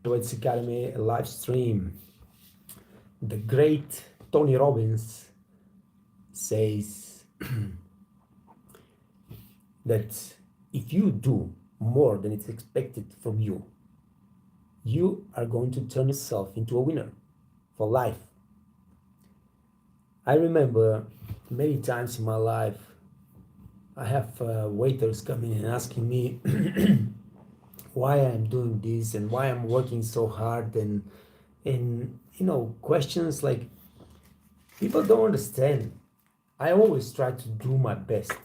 Motivates Academy live stream. The great Tony Robbins says that if you do more than it's expected from you, you are going to turn yourself into a winner for life. I remember many times in my life, I have waiters coming and asking me why I'm doing this and why I'm working so hard, and questions like people don't understand. I always try to do my best.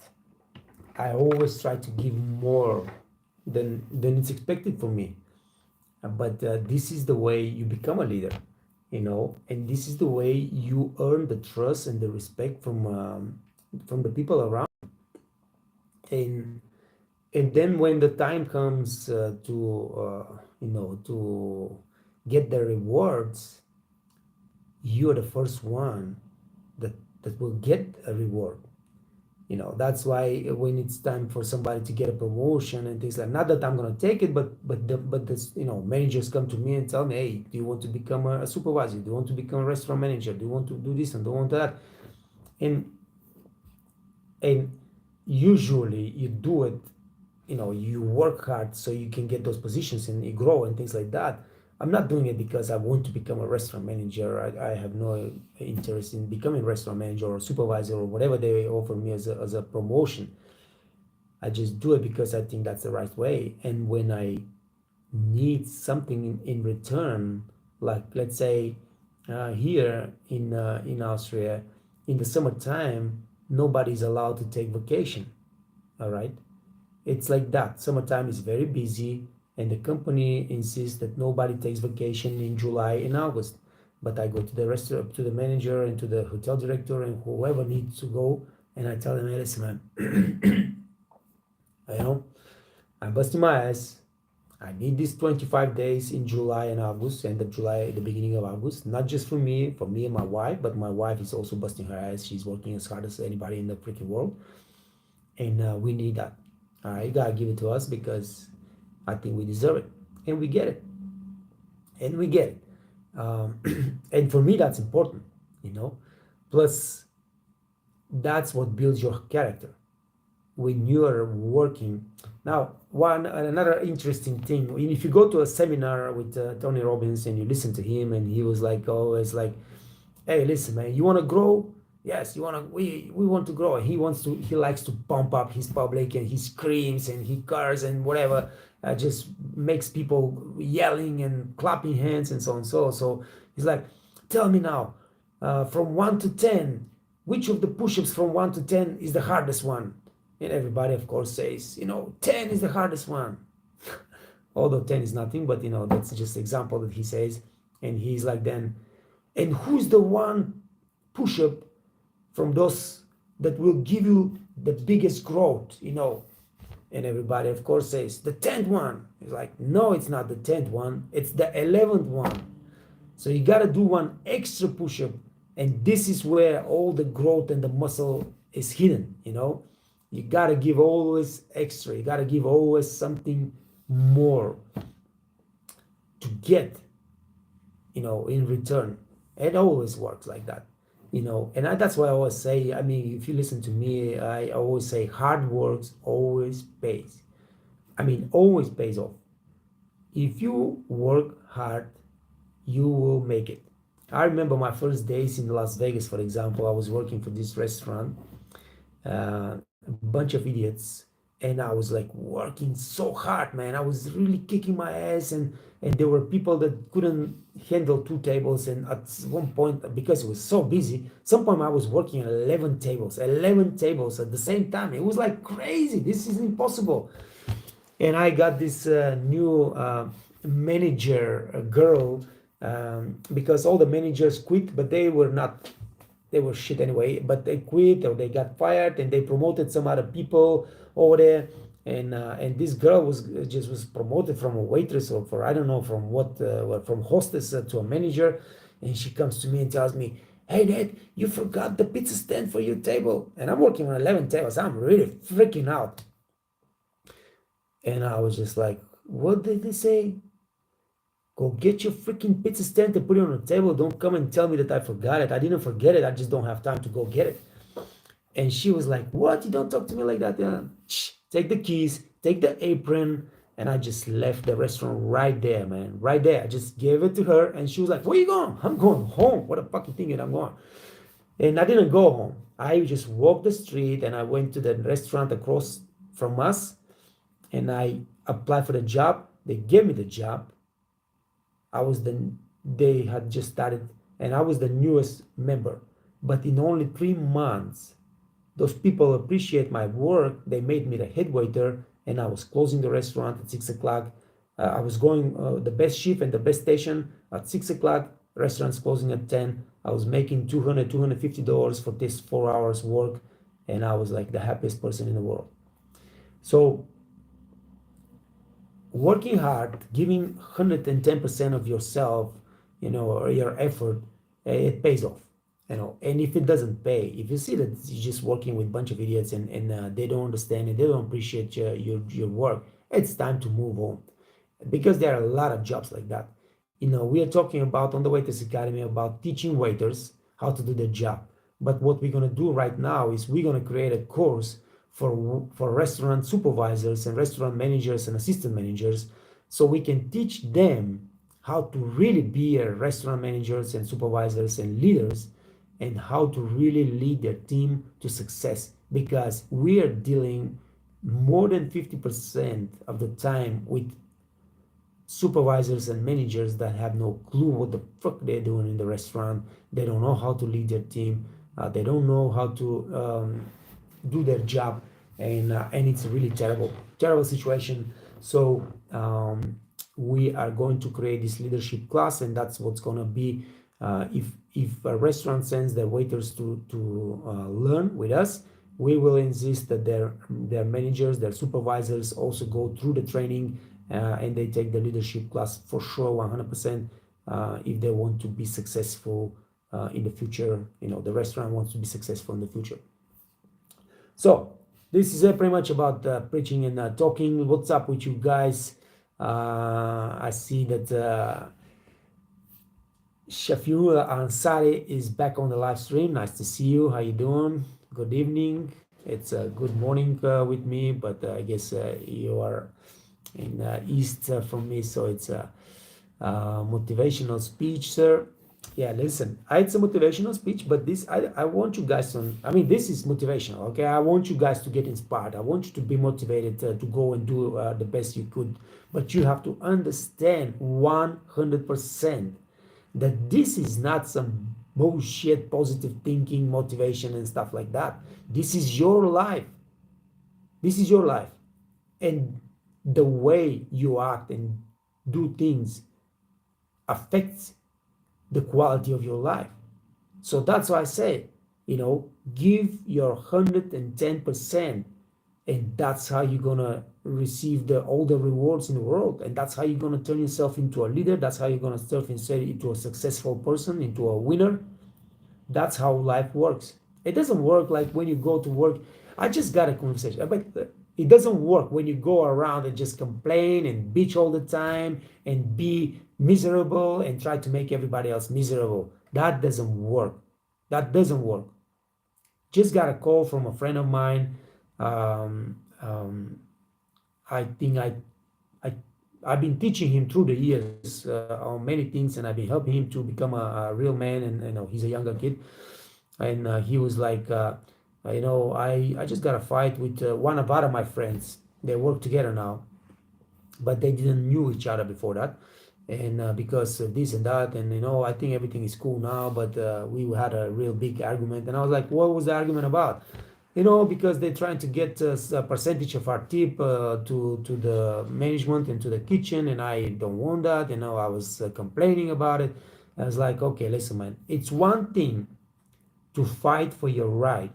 I always try to give more than it's expected from me. But this is the way you become a leader, and this is the way you earn the trust and the respect from the people around. And then when the time comes to get the rewards, you're the first one that will get a reward. That's why when it's time for somebody to get a promotion and things like, not that I'm going to take it, but this, managers come to me and tell me, hey, do you want to become a supervisor, do you want to become a restaurant manager, do you want to do this and do you want that, and usually you do it, you work hard so you can get those positions and you grow and things like that. I'm not doing it because I want to become a restaurant manager. I have no interest in becoming a restaurant manager or supervisor or whatever they offer me as a promotion. I just do it because I think that's the right way. And when I need something in return, like let's say here in Austria, in the summertime, nobody's allowed to take vacation. All right, it's like that. Summertime is very busy, and the company insists that nobody takes vacation in July and August. But I go to the restaurant, to the manager, and to the hotel director, and whoever needs to go, and I tell them, hey, listen, man, I'm busting my ass. I need these 25 days in July and August, end of July, the beginning of August, not just for me and my wife, but my wife is also busting her ass. She's working as hard as anybody in the freaking world, and we need that. All right, you gotta give it to us because I think we deserve it, and we get it, and we get it. And for me, that's important. Plus, that's what builds your character when you are working. Now, another interesting thing, if you go to a seminar with Tony Robbins and you listen to him, and he was like always like, hey, listen, man, you want to grow? Yes, we want to grow. He likes to pump up his public, and he screams and he curses and whatever, just makes people yelling and clapping hands and so on. So he's like, tell me now, from 1 to 10, which of the push-ups from 1 to 10 is the hardest one? And everybody, of course, says, 10 is the hardest one. Although 10 is nothing, but that's just example that he says. And he's like, then, and who's the one push-up from those that will give you the biggest growth? And everybody, of course, says the 10th one. He's like, no, it's not the 10th one, it's the 11th one. So you got to do one extra push-up, and this is where all the growth and the muscle is hidden. You got to give always extra, you got to give always something more to get in return. It always works like that. And that's why I always say, I mean, if you listen to me, I always say hard work always pays. Always pays off. If you work hard, you will make it. I remember my first days in Las Vegas, for example. I was working for this restaurant, a bunch of idiots, and I was like working so hard, man. I was really kicking my ass, and there were people that couldn't handle 2 tables, and at one point, because it was so busy, some point I was working 11 tables at the same time. It was like crazy. This is impossible. And I got this new manager girl, because all the managers quit, but they were shit anyway, but they quit or they got fired, and they promoted some other people over there. And this girl was promoted from a waitress, or for I don't know from what, from hostess to a manager. And she comes to me and tells me, hey Dad, you forgot the pizza stand for your table. And I'm working on 11 tables. I'm really freaking out. And I was just like, what did they say? Go get your freaking pizza stand and put it on the table. Don't come and tell me that I forgot it. I didn't forget it. I just don't have time to go get it. And she was like, what? You don't talk to me like that. Take the keys, take the apron. And I just left the restaurant right there, man. Right there. I just gave it to her. And she was like, where you going? I'm going home. What a fucking thing I'm going. And I didn't go home. I just walked the street and I went to the restaurant across from us. And I applied for the job. They gave me the job. They had just started and I was the newest member. But in only 3 months, those people appreciate my work. They made me the head waiter, and I was closing the restaurant at 6 o'clock. I was going the best shift and the best station at 6 o'clock. Restaurant's closing at 10. I was making $250 for this 4 hours work, and I was like the happiest person in the world. So working hard, giving 110% of yourself, or your effort, it pays off. And if it doesn't pay, if you see that you're just working with a bunch of idiots and they don't understand and they don't appreciate your work, it's time to move on, because there are a lot of jobs like that. We are talking about on the Waiters Academy about teaching waiters how to do their job. But what we're going to do right now is we're going to create a course for restaurant supervisors and restaurant managers and assistant managers, so we can teach them how to really be a restaurant managers and supervisors and leaders, and how to really lead their team to success, because we are dealing more than 50% of the time with supervisors and managers that have no clue what the fuck they're doing in the restaurant. They don't know how to lead their team. They don't know how to do their job, and it's a really terrible situation. So we are going to create this leadership class, and that's what's going to be if a restaurant sends their waiters to learn with us, we will insist that their managers, their supervisors also go through the training, and they take the leadership class for sure, 100%, if they want to be successful in the future. The restaurant wants to be successful in the future. So this is pretty much about preaching and talking. What's up with you guys? I see that Shafirullah Ansari is back on the live stream. Nice to see you. How you doing? Good evening. It's a good morning with me, but I guess you are in east from me, so it's a motivational speech, sir. Yeah, listen, it's a motivational speech, but this I want you guys to, this is motivational, okay? I want you guys to get inspired. I want you to be motivated to go and do the best you could, but you have to understand 100% that this is not some bullshit positive thinking motivation and stuff like that. This is your life. This is your life, and the way you act and do things affects the quality of your life. So that's why I say, give your 110%, and that's how you're gonna receive all the rewards in the world, and that's how you're gonna turn yourself into a leader. That's how you're gonna turn yourself into a successful person, into a winner. That's how life works. It doesn't work like when you go to work. I just got a conversation, but it doesn't work when you go around and just complain and bitch all the time and be miserable and try to make everybody else miserable. That doesn't work. That doesn't work. Just got a call from a friend of mine. I think I've been teaching him through the years on many things, and I've been helping him to become a real man. And he's a younger kid, and he was like, I just got a fight with one of other my friends. They work together now, but they didn't knew each other before that, and because of this and that, and I think everything is cool now, but we had a real big argument, and I was like, what was the argument about? Because they're trying to get a percentage of our tip to the management and to the kitchen, and I don't want that. I was complaining about it. I was like, okay, listen, man, it's one thing to fight for your right.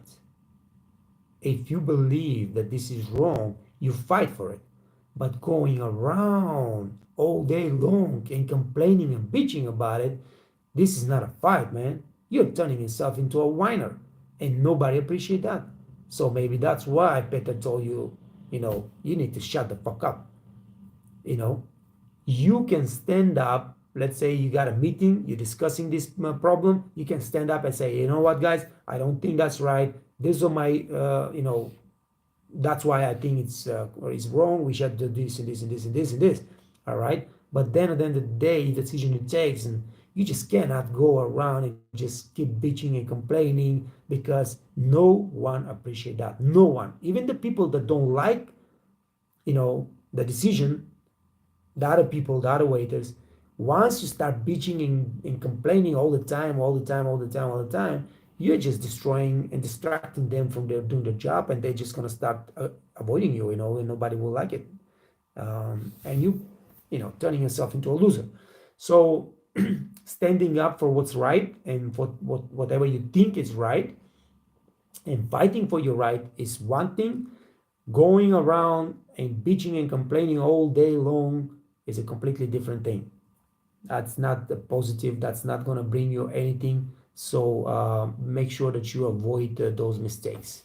If you believe that this is wrong, you fight for it. But going around all day long and complaining and bitching about it, this is not a fight, man. You're turning yourself into a whiner, and nobody appreciates that. So maybe that's why Peter told you, you need to shut the fuck up. You you can stand up. Let's say you got a meeting, you're discussing this problem, you can stand up and say, you know what, guys, I don't think that's right. These are my, that's why I think it's wrong. We should do this and this and this and this and this. All right. But then at the end of the day, the decision it takes, and you just cannot go around and just keep bitching and complaining, because no one appreciate that. No one, even the people that don't like, the decision, the other people, the other waiters, once you start bitching and complaining all the time, all the time, all the time, all the time, you're just destroying and distracting them from their doing their job, and they're just gonna start avoiding you, and nobody will like it, and turning yourself into a loser. So standing up for what's right and for whatever you think is right, and fighting for your right is one thing. Going around and bitching and complaining all day long is a completely different thing. That's not the positive. That's not going to bring you anything. So make sure that you avoid those mistakes.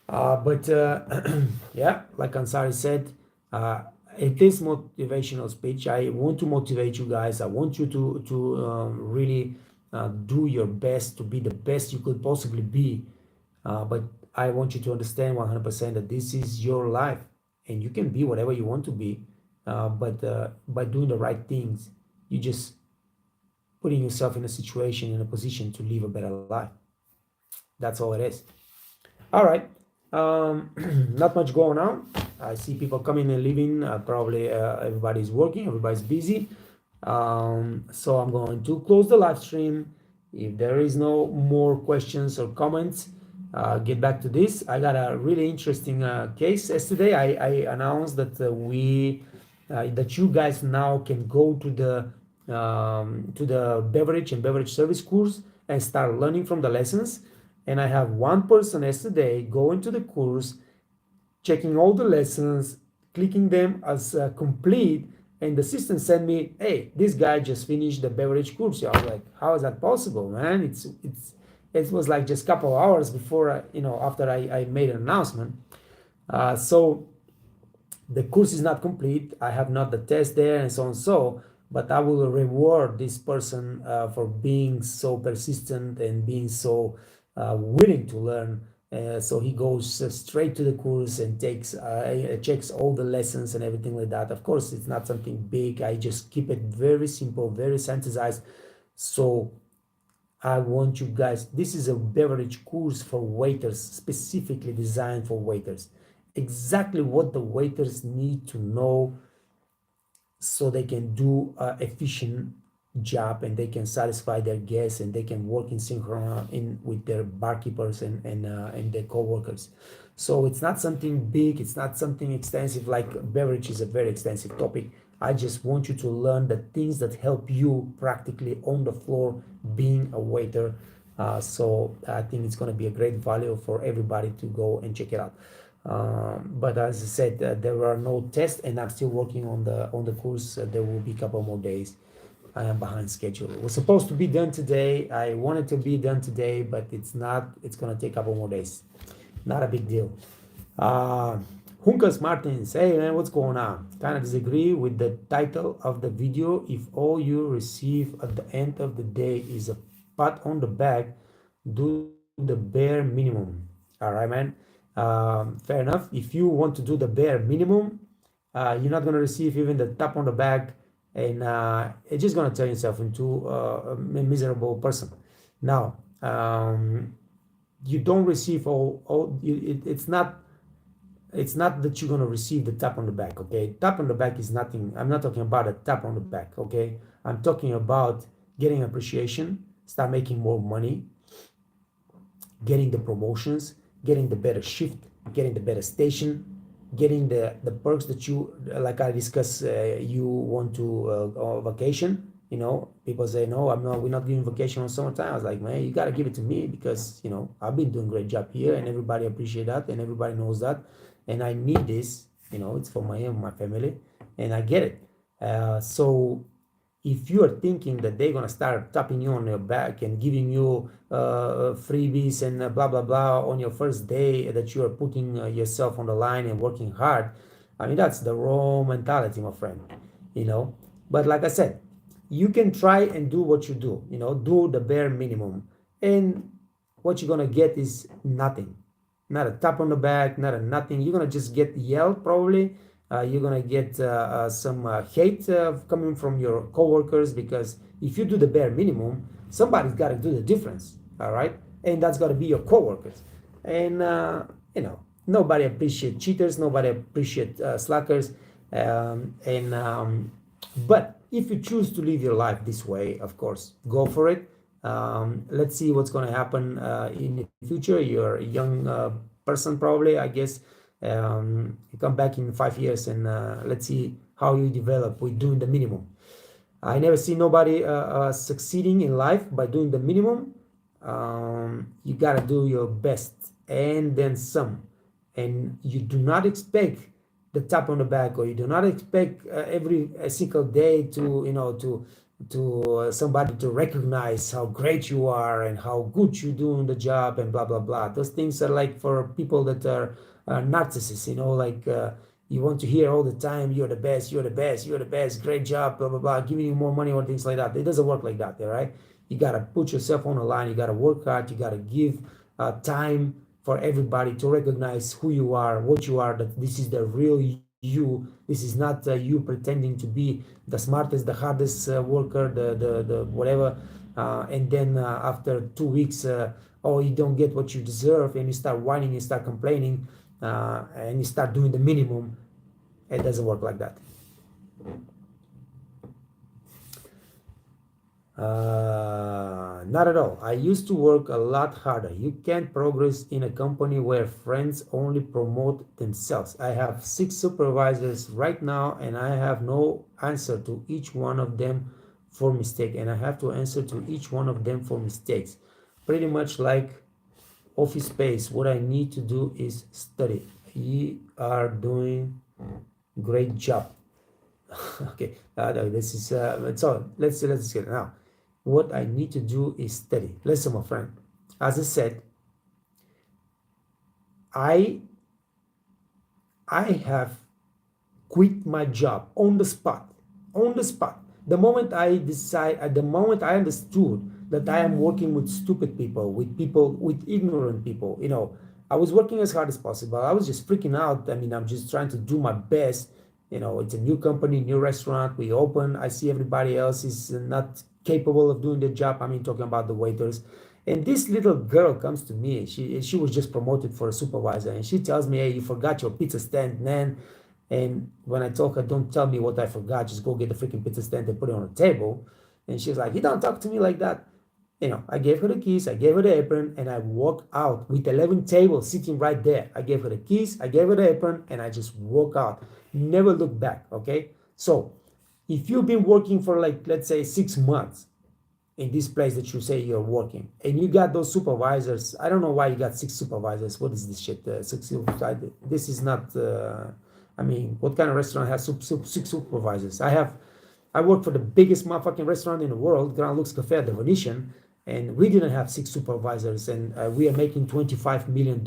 But yeah, like Ansari said, in this motivational speech, I want to motivate you guys. I want you to really do your best to be the best you could possibly be. But I want you to understand 100% that this is your life, and you can be whatever you want to be. But by doing the right things, you just putting yourself in a situation, in a position to live a better life. That's all it is. All right. Not much going on. I see people coming and leaving. Probably everybody's working, everybody's busy. So I'm going to close the live stream. If there is no more questions or comments, get back to this. I got a really interesting case. Yesterday I announced that that you guys now can go to the beverage and beverage service course and start learning from the lessons. And I have one person yesterday going to the course, checking all the lessons, clicking them as complete, and the system sent me, hey, this guy just finished the beverage course. I was like, how is that possible, man? It was like just a couple of hours before, after I made an announcement. So the course is not complete. I have not the test there and so on, but I will reward this person for being so persistent and being so willing to learn. So he goes straight to the course and checks all the lessons and everything like that. Of course, it's not something big. I just keep it very simple, very synthesized. So I want you guys, this is a beverage course for waiters, specifically designed for waiters. Exactly what the waiters need to know so they can do an efficient job, and they can satisfy their guests, and they can work in synchron with their barkeepers and their co-workers. So it's not something big, it's not something extensive. Like beverage is a very extensive topic. I just want you to learn the things that help you practically on the floor being a waiter. So I think it's going to be a great value for everybody to go and check it out. But as I said, there are no tests, and I'm still working on the course. There will be a couple more days. I am behind schedule. It was supposed to be done today. I wanted to be done today, but it's not. It's gonna take a couple more days. Not a big deal. Hunkas Martens, hey man, what's going on? Kind of disagree with the title of the video. If all you receive at the end of the day is a pat on the back, do the bare minimum. All right, man. Fair enough. If you want to do the bare minimum, you're not going to receive even the tap on the back, and it's just going to turn yourself into a miserable person. Now, you don't receive it's not that you're going to receive the tap on the back, okay? Tap on the back is nothing. I'm not talking about a tap on the back, okay? I'm talking about getting appreciation, start making more money, getting the promotions, getting the better shift, getting the better station, getting the perks that you, like I discussed, you want to vacation. People say, no, we're not giving vacation on summertime. I was like, man, you got to give it to me, because, I've been doing a great job here, and everybody appreciate that, and everybody knows that, and I need this, it's for my family, and I get it. So if you are thinking that they're going to start tapping you on your back and giving you freebies and blah, blah, blah on your first day, that you are putting yourself on the line and working hard, I mean, that's the wrong mentality, my friend. You know, but like I said, you can try and do what you do. You know, do the bare minimum, and what you're gonna get is nothing. Not a tap on the back, not a nothing. You're gonna just get yelled probably. You're gonna get some hate coming from your coworkers, because if you do the bare minimum, somebody's got to do the difference. All right, and that's got to be your coworkers. And you know, nobody appreciates cheaters. Nobody appreciates slackers. And But if you choose to live your life this way, of course, go for it. Let's see what's going to happen in the future. You're a young person, probably, I guess. You come back in 5 years, and let's see how you develop with doing the minimum. I never see nobody succeeding in life by doing the minimum. You gotta do your best and then some, and you do not expect the tap on the back, or you do not expect every single day to somebody to recognize how great you are and how good you do in the job and blah blah blah. Those things are like for people that are narcissists, like you want to hear all the time, you're the best, you're the best, you're the best, great job, blah blah blah, giving you more money or things like that. It doesn't work like that, all right? You got to put yourself on the line. You got to work hard. You got to give time for everybody to recognize who you are, what you are, that this is the real you. This is not you pretending to be the smartest, the hardest worker, the whatever. And then after 2 weeks, oh, you don't get what you deserve, and you start whining, you start complaining, and you start doing the minimum. It doesn't work like that. Not at all. I used to work a lot harder. You can't progress in a company where friends only promote themselves. I have 6 supervisors right now, and I have no answer to each one of them for mistake, and I have to answer to each one of them for mistakes. Pretty much like Office Space. What I need to do is study. You are doing great job. Okay, this is so let's get it now. What I need to do is study. Listen, my friend, as I said, I have quit my job on the spot. The moment I understood that I am working with stupid people, with ignorant people, I was working as hard as possible. I was just freaking out. I mean, I'm just trying to do my best. It's a new company, new restaurant. We open. I see everybody else is not capable of doing the job. I mean, talking about the waiters. And this little girl comes to me. She was just promoted for a supervisor, and she tells me, "Hey, you forgot your pizza stand, man." And when I told her, "Don't tell me what I forgot. Just go get the freaking pizza stand and put it on the table." And she's like, "You don't talk to me like that." I gave her the keys, I gave her the apron, and I walked out with 11 tables sitting right there. I gave her the keys, I gave her the apron, and I just walk out. Never look back, okay? So if you've been working for, like, let's say 6 months in this place that you say you're working, and you got those supervisors, I don't know why you got 6 supervisors. What is this shit? 6 supervisors? This is not, I mean, what kind of restaurant has 6 supervisors? I work for the biggest motherfucking restaurant in the world, Grand Lux Cafe at the Venetian, and we didn't have 6 supervisors, and we are making $25 million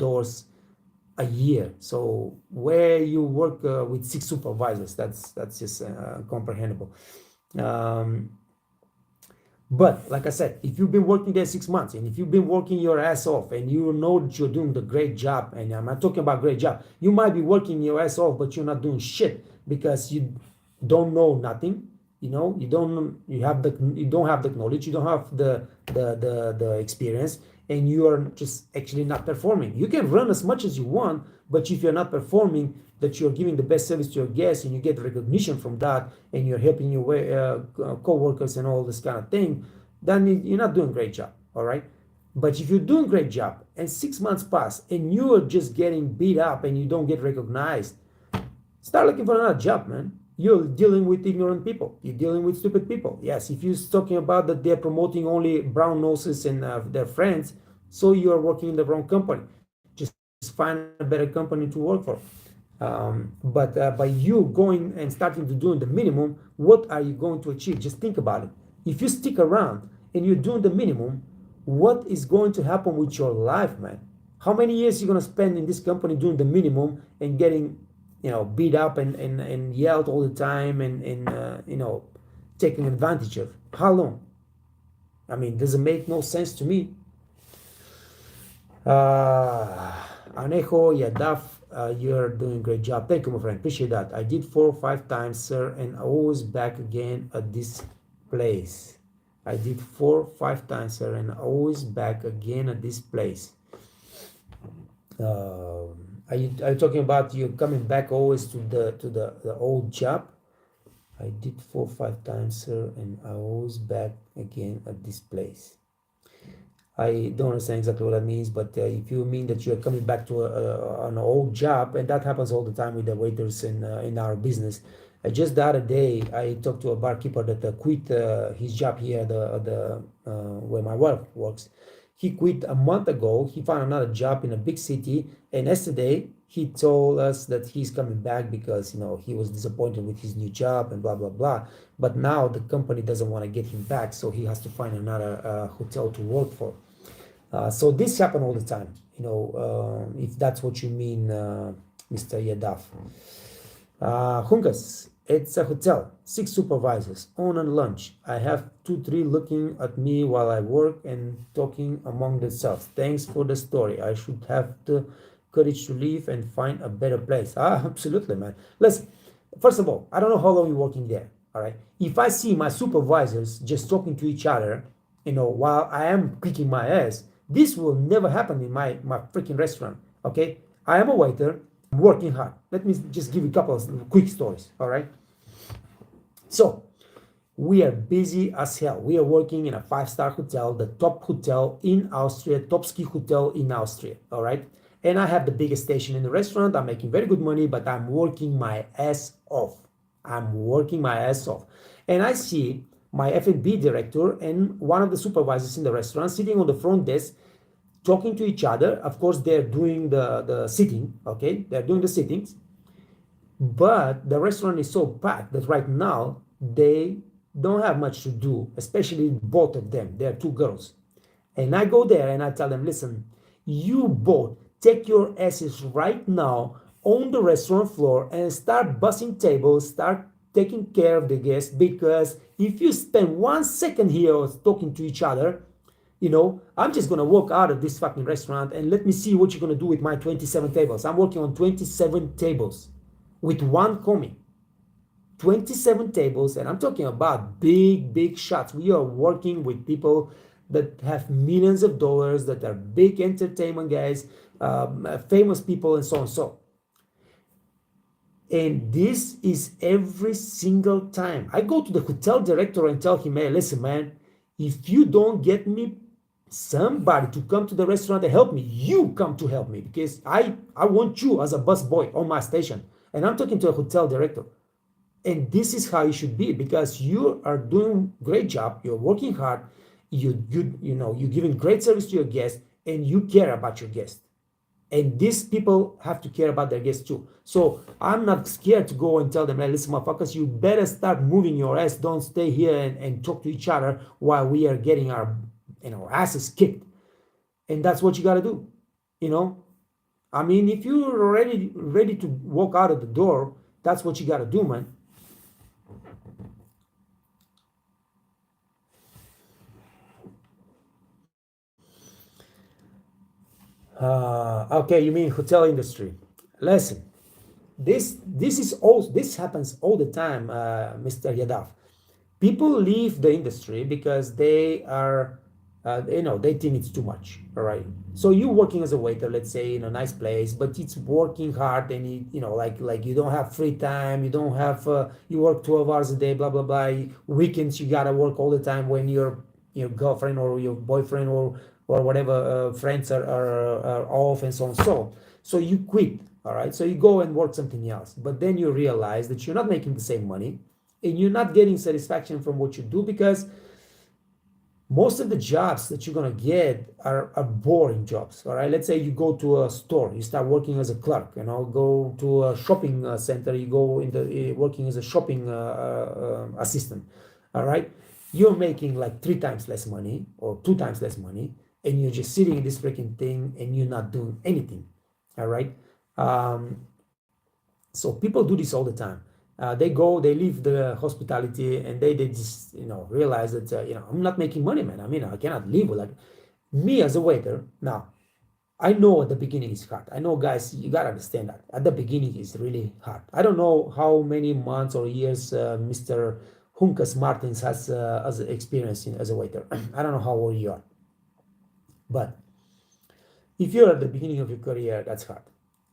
a year. So where you work with 6 supervisors, that's just comprehensible. But like I said, if you've been working there 6 months, and if you've been working your ass off, and you know that you're doing the great job, and I'm not talking about great job, you might be working your ass off, but you're not doing shit because you don't know nothing. You don't have the knowledge, you don't have the experience, and you are just actually not performing. You can run as much as you want, but if you're not performing, that you're giving the best service to your guests, and you get recognition from that, and you're helping your co-workers and all this kind of thing, then you're not doing a great job, all right? But if you're doing a great job, and 6 months pass, and you are just getting beat up, and you don't get recognized, start looking for another job, man. You're dealing with ignorant people. You're dealing with stupid people. Yes, if you're talking about that they're promoting only brown noses and their friends, so you are working in the wrong company. Just find a better company to work for. But by you going and starting to do the minimum, what are you going to achieve? Just think about it. If you stick around and you're doing the minimum, what is going to happen with your life, man? How many years are you going to spend in this company doing the minimum and getting beat up and yelled all the time and taken advantage of. How long? I mean, does it make no sense to me? Anejo Yadaf, you're doing a great job. Thank you, my friend. Appreciate that. I did 4 or 5 times, sir, and always back again at this place. I did 4 or 5 times, sir, and always back again at this place. Are you talking about you coming back always to the old job? I did 4 or 5 times, sir, and I always back again at this place. I don't understand exactly what that means, but if you mean that you're coming back to an old job, and that happens all the time with the waiters in our business. Just the other day, I talked to a barkeeper that quit his job here at the where my wife works. He quit a month ago. He found another job in a big city, and yesterday he told us that he's coming back because he was disappointed with his new job and blah blah blah. But now the company doesn't want to get him back, so he has to find another hotel to work for. So this happens all the time, if that's what you mean, Mr. Yadaf. Hunkas, it's a hotel, 6 supervisors, on and lunch. I have 2-3 looking at me while I work and talking among themselves. Thanks for the story. I should have the courage to leave and find a better place. Absolutely, man. Listen, first of all, I don't know how long you're working there, all right? If I see my supervisors just talking to each other, while I am kicking my ass, this will never happen in my freaking restaurant, okay? I am a waiter. I'm working hard. Let me just give you a couple of quick stories, all right? So, we are busy as hell. We are working in a 5-star hotel, the top hotel in Austria, top ski hotel in Austria, all right? And I have the biggest station in the restaurant. I'm making very good money, but I'm working my ass off. I'm working my ass off. And I see my F&B director and one of the supervisors in the restaurant sitting on the front desk talking to each other. Of course, they're doing the sitting, okay? They're doing the sittings. But the restaurant is so packed that right now they don't have much to do, especially both of them. They're 2 girls. And I go there and I tell them, listen, you both take your asses right now on the restaurant floor and start bussing tables, start taking care of the guests, because if you spend 1 second here talking to each other, I'm just gonna walk out of this fucking restaurant and let me see what you're gonna do with my 27 tables. I'm working on 27 tables with 1 comic. 27 tables, and I'm talking about big shots. We are working with people that have millions of dollars, that are big entertainment guys, famous people, and so on. So, and this is every single time. I go to the hotel director and tell him, hey, listen, man, if you don't get me somebody to come to the restaurant and help me, you come to help me, because I want you as a bus boy on my station. And I'm talking to a hotel director. And this is how you should be, because you are doing a great job. You're working hard. You're giving great service to your guests, and you care about your guests. And these people have to care about their guests too. So I'm not scared to go and tell them, hey, listen, motherfuckers, you better start moving your ass. Don't stay here and talk to each other while we are getting our asses kicked. And that's what you got to do. I mean, if you're already ready to walk out of the door, that's what you got to do, man. Okay, you mean hotel industry. Listen, this happens all the time, Mr. Yadav. People leave the industry because they are, they think it's too much. All right. So you're working as a waiter, let's say, in a nice place, but it's working hard, and like you don't have free time. You don't have. You work 12 hours a day, blah blah blah. Weekends you gotta work all the time when your girlfriend or your boyfriend or whatever friends are off, and so on. So you quit. All right. So you go and work something else, but then you realize that you're not making the same money, and you're not getting satisfaction from what you do, because most of the jobs that you're going to get are boring jobs. All right. Let's say you go to a store, you start working as a clerk, go to a shopping center, you go working as a shopping assistant. All right. You're making like 3 times less money or 2 times less money, and you're just sitting in this freaking thing and you're not doing anything. All right. So people do this all the time. They leave the hospitality, and they just realize that I'm not making money, man. I mean, I cannot live with like me as a waiter. Now, I know at the beginning it's hard. I know, guys, you gotta understand that at the beginning it's really hard. I don't know how many months or years Mr. Hunkas Martins has as experience as a waiter. I don't know how old you are, but if you're at the beginning of your career, that's hard.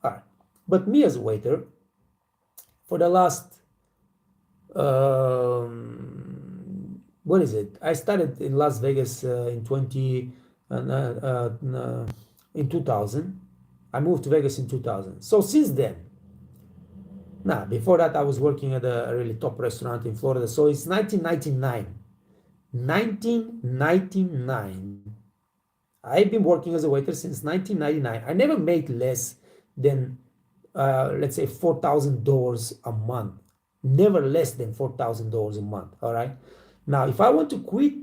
All right, but me as a waiter, for the last what is it? I started in Las Vegas in 2000. I moved to Vegas in 2000. So since then, now before that, I was working at a really top restaurant in Florida. So it's 1999. 1999. I've been working as a waiter since 1999. I never made less than let's say $4,000 a month. Never less than $4,000 a month. All right. Now, if I want to quit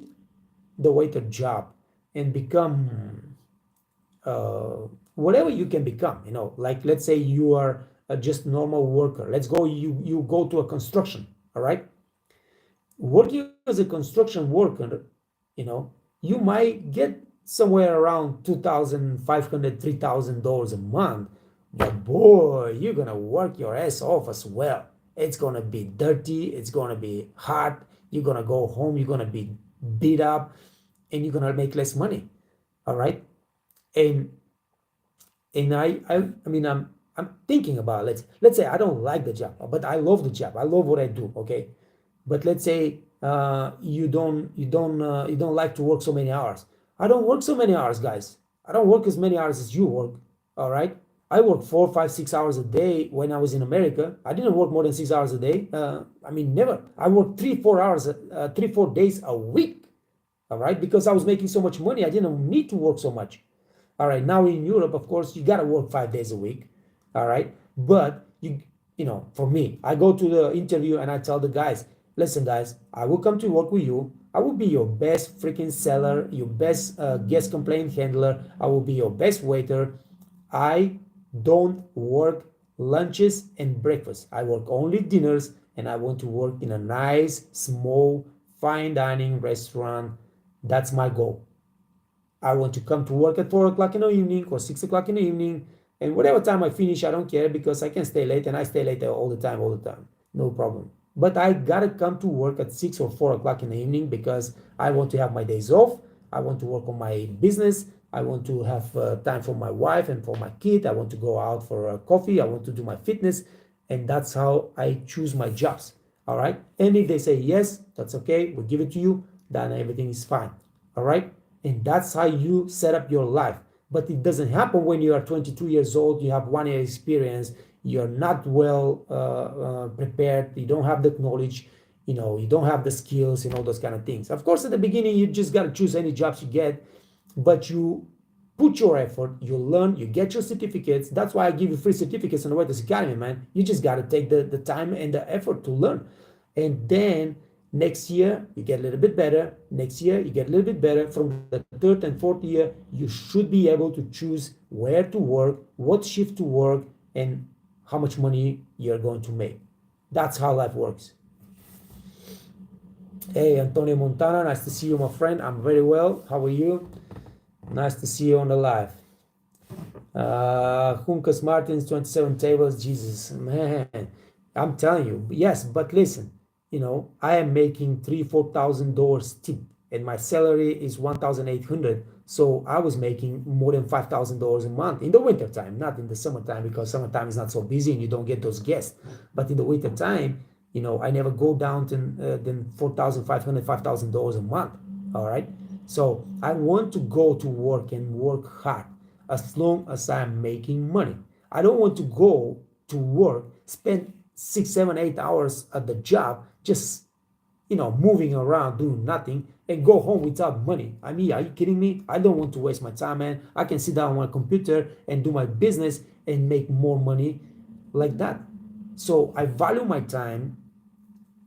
the waiter job and become whatever you can become, like let's say you are just normal worker. Let's go. You go to a construction. All right. Working as a construction worker, you might get somewhere around $2,500, $3,000 a month. But boy, you're gonna work your ass off as well. It's gonna be dirty, it's gonna be hot, you're gonna go home, you're gonna be beat up, and you're gonna make less money. All right. And I mean I'm thinking about let's say I don't like the job, but I love the job. I love what I do, okay? But let's say you don't like to work so many hours. I don't work so many hours, guys. I don't work as many hours as you work. All right. I work 4, 5, 6 hours a day when I was in America. I didn't work more than 6 hours a day. I mean, never. I worked 3, 4 hours, 3, 4 days a week. All right. Because I was making so much money. I didn't need to work so much. All right. Now in Europe, of course, you got to work 5 days a week. All right. But for me, I go to the interview and I tell the guys, listen, guys, I will come to work with you. I will be your best freaking seller, your best guest complaint handler. I will be your best waiter. I don't work lunches and breakfast. I work only dinners, and I want to work in a nice, small, fine dining restaurant. That's my goal. I want to come to work at 4 o'clock in the evening or 6 o'clock in the evening, and whatever time I finish, I don't care because I can stay late, and I stay late all the time. No problem. But I gotta come to work at 6 or 4 o'clock in the evening because I want to have my days off. I want to work on my business. I want to have time for my wife and for my kid. I want to go out for coffee. I want to do my fitness. And that's how I choose my jobs. All right. And if they say yes, that's okay. We'll give it to you. Then everything is fine. All right. And that's how you set up your life. But it doesn't happen when you are 22 years old. You have 1 year experience. You're not well prepared. You don't have the knowledge. You don't have the skills and all those kind of things. Of course, at the beginning, you just got to choose any jobs you get. But you put your effort, you learn, you get your certificates. That's why I give you free certificates on the Waiters Academy, man. You just got to take the time and the effort to learn. And then next year, you get a little bit better. Next year, you get a little bit better. From the 3rd and 4th year, you should be able to choose where to work, what shift to work, and how much money you're going to make. That's how life works. Hey, Antonio Montana, nice to see you, my friend. I'm very well. How are you? Nice to see you on the live. Hunkas Martins, 27 tables. Jesus, man, I'm telling you. Yes, but listen, I am making $3,000-$4,000 tip, and my salary is $1,800. So I was making more than $5,000 a month in the winter time, not in the summertime, because summertime is not so busy and you don't get those guests. But in the winter time, I never go down to than $4,500, $5,000 a month. All right. So I want to go to work and work hard as long as I'm making money. I don't want to go to work, spend 6, 7, 8 hours at the job, just, moving around, doing nothing, and go home without money. I mean, are you kidding me? I don't want to waste my time, man. I can sit down on my computer and do my business and make more money like that. So I value my time.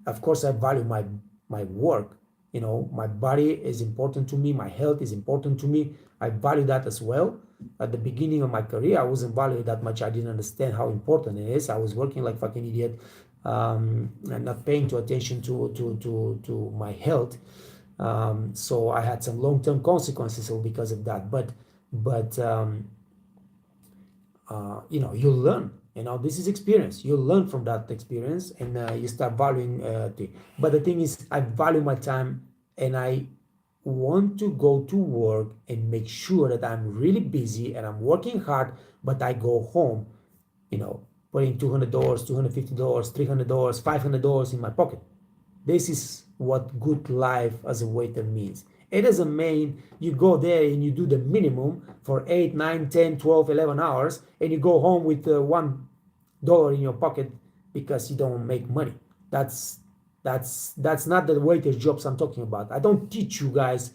Of course, I value my work. My body is important to me. My health is important to me. I value that as well. At the beginning of my career, I wasn't valued that much. I didn't understand how important it is. I was working like fucking idiot, and not paying too attention to my health. So I had some long-term consequences because of that. But you learn. This is experience. You learn from that experience, and you start valuing things. But the thing is, I value my time, and I want to go to work and make sure that I'm really busy and I'm working hard, but I go home, putting $200, $250, $300, $500 in my pocket. This is what good life as a waiter means. It doesn't mean you go there and you do the minimum for 8, 9, 10, 12, 11 hours and you go home with $1 in your pocket because you don't make money. That's not the waiter's jobs I'm talking about. I don't teach you guys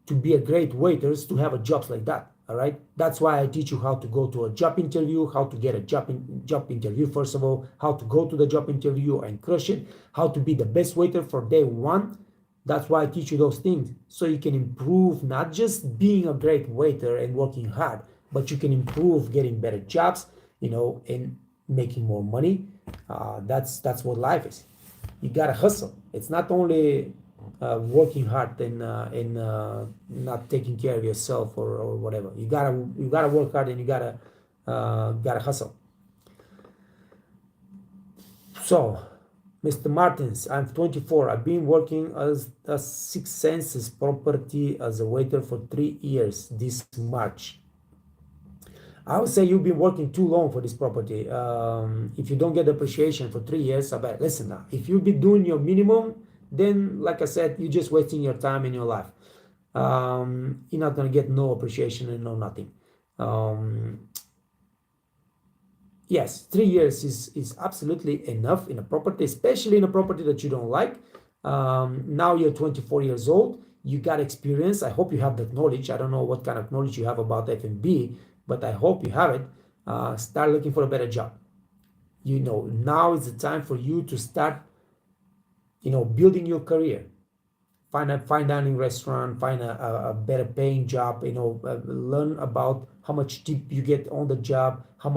to be a great waiters to have a jobs like that. All right, that's why I teach you how to go to a job interview, how to get a job interview first of all, how to go to the job interview and crush it, how to be the best waiter for day one. That's why I teach you those things, so you can improve not just being a great waiter and working hard, but you can improve getting better jobs, and making more money. That's what life is. You gotta hustle. It's not only working hard and not taking care of yourself or whatever. You gotta work hard, and you gotta hustle. So, Mr. Martens, I'm 24. I've been working as a Six Senses property as a waiter for 3 years this March. I would say you've been working too long for this property. If you don't get appreciation for 3 years, I bet. Listen now, if you've been doing your minimum, then like I said, you're just wasting your time in your life. You're not gonna get no appreciation and no nothing. Yes, 3 years is absolutely enough in a property, especially in a property that you don't like. Now you're 24 years old. You got experience. I hope you have that knowledge. I don't know what kind of knowledge you have about F&B, but I hope you have it. Start looking for a better job. Now is the time for you to start, building your career. Find a fine dining restaurant, find a better paying job, learn about how much tip you get on the job, how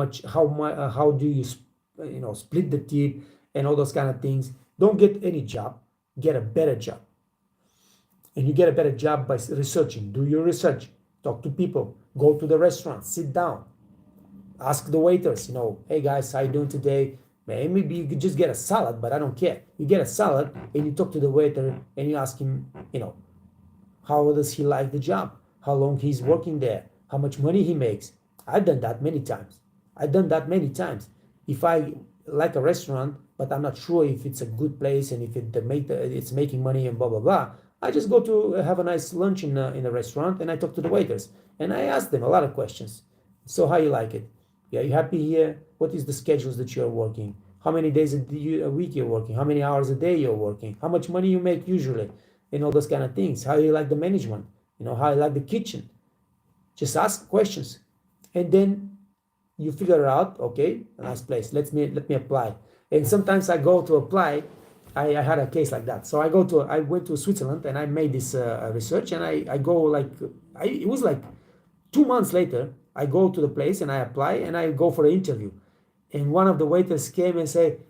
do you split the tip, and all those kind of things. Don't get any job, get a better job. And you get a better job by researching. Do your research, talk to people, go to the restaurant, sit down, ask the waiters, hey guys, how you doing today? Maybe you could just get a salad, but I don't care. You get a salad and you talk to the waiter and you ask him, how does he like the job? How long he's working there? How much money he makes? I've done that many times. If I like a restaurant, but I'm not sure if it's a good place and if it's making money and blah, blah, blah, I just go to have a nice lunch in the restaurant and I talk to the waiters and I ask them a lot of questions. So how you like it? Are you happy here? What is the schedules that you're working? How many days a week you're working? How many hours a day you're working? How much money you make usually? All those kind of things. How you like the management? How you like the kitchen? Just ask questions. And then you figure out, okay, a nice place. Let me apply. And sometimes I go to apply. I had a case like that. So I went to Switzerland and I made this research and I go it was like 2 months later, I go to the place and I apply and I go for an interview. And one of the waiters came and said,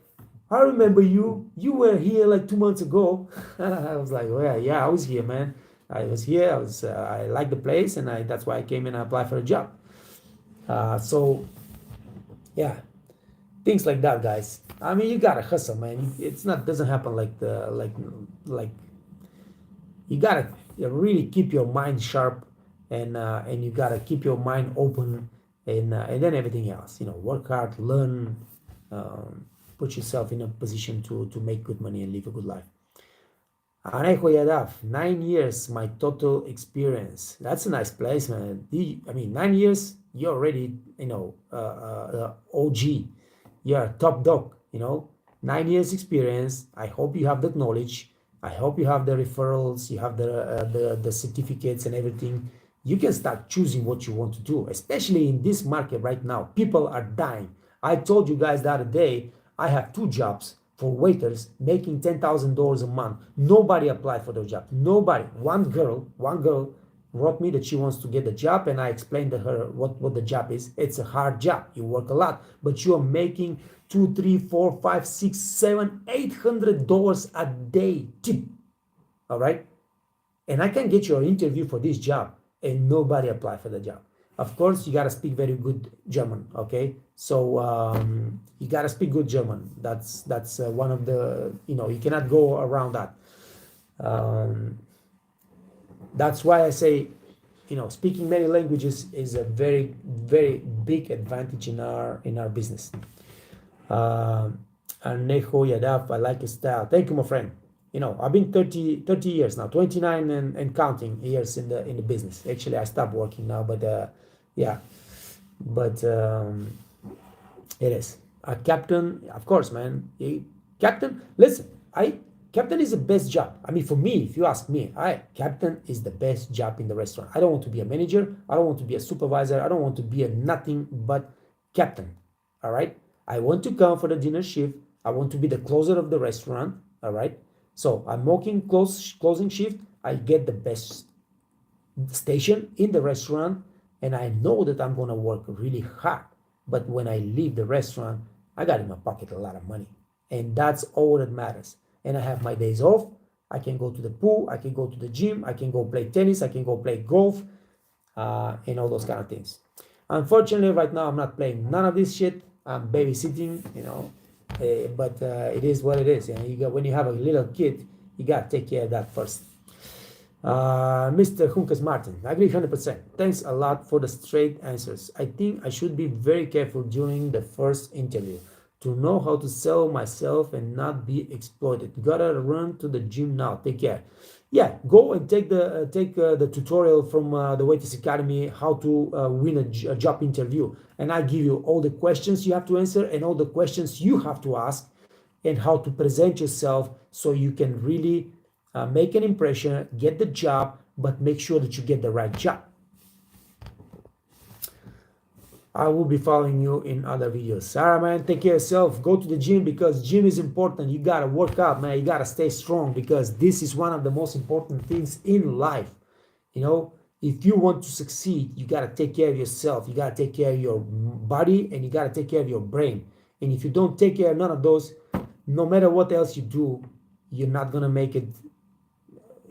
I remember you. You were here like 2 months ago. I was like, well, yeah, I was here, man. I was here. I liked the place, and that's why I came and I applied for a job. So, yeah, things like that, guys. I mean, you gotta hustle, man. Doesn't happen like you gotta really keep your mind sharp, and you gotta keep your mind open, and then everything else. Work hard, learn, put yourself in a position to make good money and live a good life. Anejo Yadav, 9 years, my total experience. That's a nice place, man. 9 years, you're already, OG. You're a top dog, 9 years experience. I hope you have that knowledge. I hope you have the referrals, you have the certificates and everything. You can start choosing what you want to do, especially in this market right now. People are dying. I told you guys the other day, I have 2 jobs for waiters making $10,000 a month. Nobody applied for those jobs. Nobody. One girl wrote me that she wants to get the job, and I explained to her what the job is. It's a hard job. You work a lot, but you are making $2, $3, $4, $5, $6, $7, $800 a day tip. All right, and I can get you an interview for this job, and nobody apply for the job. Of course, you gotta speak very good German. Okay, so you gotta speak good German. That's one of the, you cannot go around that. That's why I say, speaking many languages is a very, very big advantage in our business. Arnejo Yadav, I like your style. Thank you, my friend. I've been 30 years now, 29 and counting years in the business. Actually, I stopped working now, but yeah, but it is a captain, of course, man. Captain, listen, captain is the best job. I mean, for me, if you ask me, captain is the best job in the restaurant. I don't want to be a manager. I don't want to be a supervisor. I don't want to be a nothing but captain. All right. I want to come for the dinner shift. I want to be the closer of the restaurant. All right. So I'm working closing shift. I get the best station in the restaurant, and I know that I'm gonna work really hard. But when I leave the restaurant, I got in my pocket a lot of money, and that's all that matters. And I have my days off. I can go to the pool. I can go to the gym. I can go play tennis. I can go play golf, and all those kind of things. Unfortunately, right now I'm not playing none of this shit. I'm babysitting, but it is what it is. When you have a little kid, you gotta take care of that first. Mr. Hunkas Martin, I agree 100%. Thanks a lot for the straight answers. I think I should be very careful during the first interview to know how to sell myself and not be exploited. Gotta run to the gym now. Take care. Yeah, go and take the tutorial from the Waiters Academy, how to win a job interview. And I give you all the questions you have to answer and all the questions you have to ask, and how to present yourself so you can really make an impression, get the job, but make sure that you get the right job. I will be following you in other videos. Sarah, man, take care of yourself. Go to the gym, because gym is important. You gotta work out, man. You gotta stay strong, because this is one of the most important things in life. If you want to succeed, you gotta take care of yourself. You gotta take care of your body, and you gotta take care of your brain. And if you don't take care of none of those, no matter what else you do, you're not gonna make it.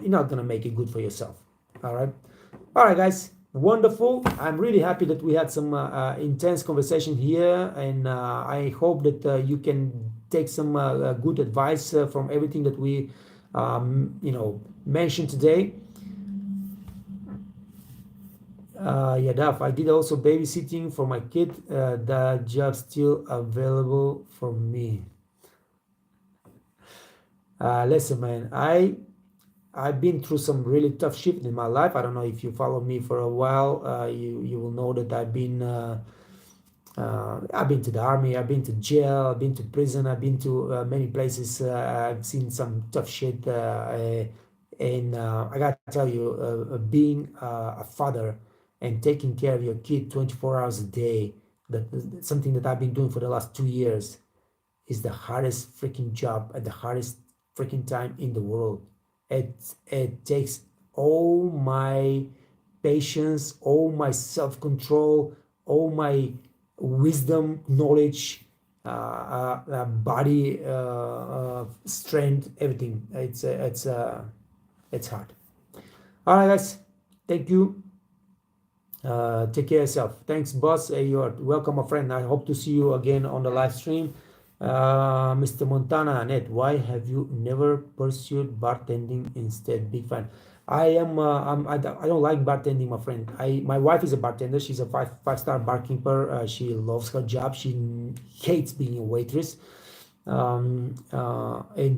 You're not gonna make it good for yourself. All right, guys. Wonderful. I'm really happy that we had some intense conversation here, and I hope that you can take some good advice from everything that we mentioned today. Yadav, I did also babysitting for my kid. The job still available for me. Listen, man, I've been through some really tough shit in my life. I don't know if you follow me for a while. You will know that I've been to the army. I've been to jail. I've been to prison. I've been to many places. I've seen some tough shit. And I gotta tell you, being a father and taking care of your kid 24 hours a day, that's something that I've been doing for the last 2 years, is the hardest freaking job at the hardest freaking time in the world. It takes all my patience, all my self-control, all my wisdom, knowledge, body, strength, everything. It's hard. All right, guys. Thank you. Take care of yourself. Thanks, boss. You're welcome, my friend. I hope to see you again on the live stream. Mr. Montana, Ned, why have you never pursued bartending instead? Big fan. I don't like bartending, my friend. My wife is a bartender. She's a five-star barkeeper. She loves her job. She hates being a waitress. And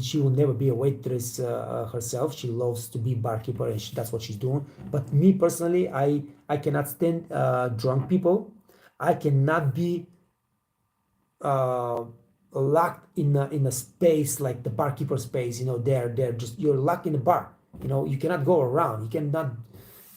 she will never be a waitress herself. She loves to be barkeeper, and that's what she's doing. But me personally, I cannot stand drunk people. I cannot be locked in a space like the barkeeper space. They're just, you're locked in a bar. You cannot go around. You cannot,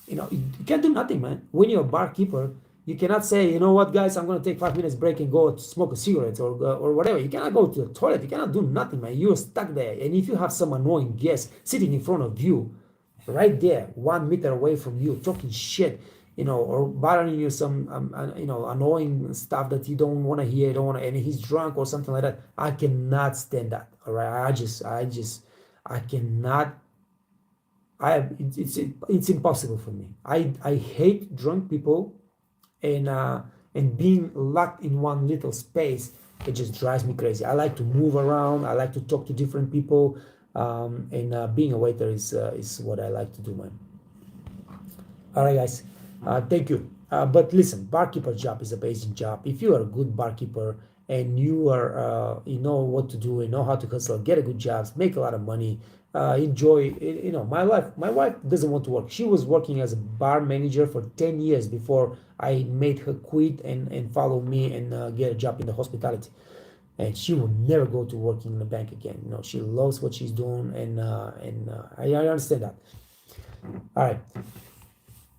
you can't do nothing, man. When you're a barkeeper, you cannot say, you know what, guys, I'm going to take 5 minutes break and go smoke a cigarette or whatever. You cannot go to the toilet. You cannot do nothing, man. You're stuck there. And if you have some annoying guest sitting in front of you, right there, 1 meter away from you, talking shit, or bothering you some, annoying stuff that you don't want to hear, don't want to, and he's drunk or something like that. I cannot stand that. All right, I cannot. It's impossible for me. I hate drunk people, and being locked in one little space, it just drives me crazy. I like to move around. I like to talk to different people, and being a waiter is what I like to do, man. All right, guys. Thank you. But listen, barkeeper job is a basic job. If you are a good barkeeper and you know what to do, you know how to hustle, get a good job, make a lot of money, enjoy. My wife doesn't want to work. She was working as a bar manager for 10 years before I made her quit and follow me and get a job in the hospitality. And she will never go to working in the bank again. She loves what she's doing, and I understand that. All right.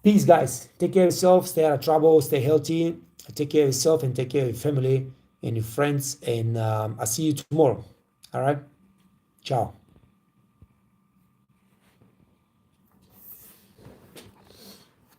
Peace, guys. Take care of yourself. Stay out of trouble. Stay healthy. Take care of yourself and take care of your family and your friends. And I'll see you tomorrow. All right. Ciao.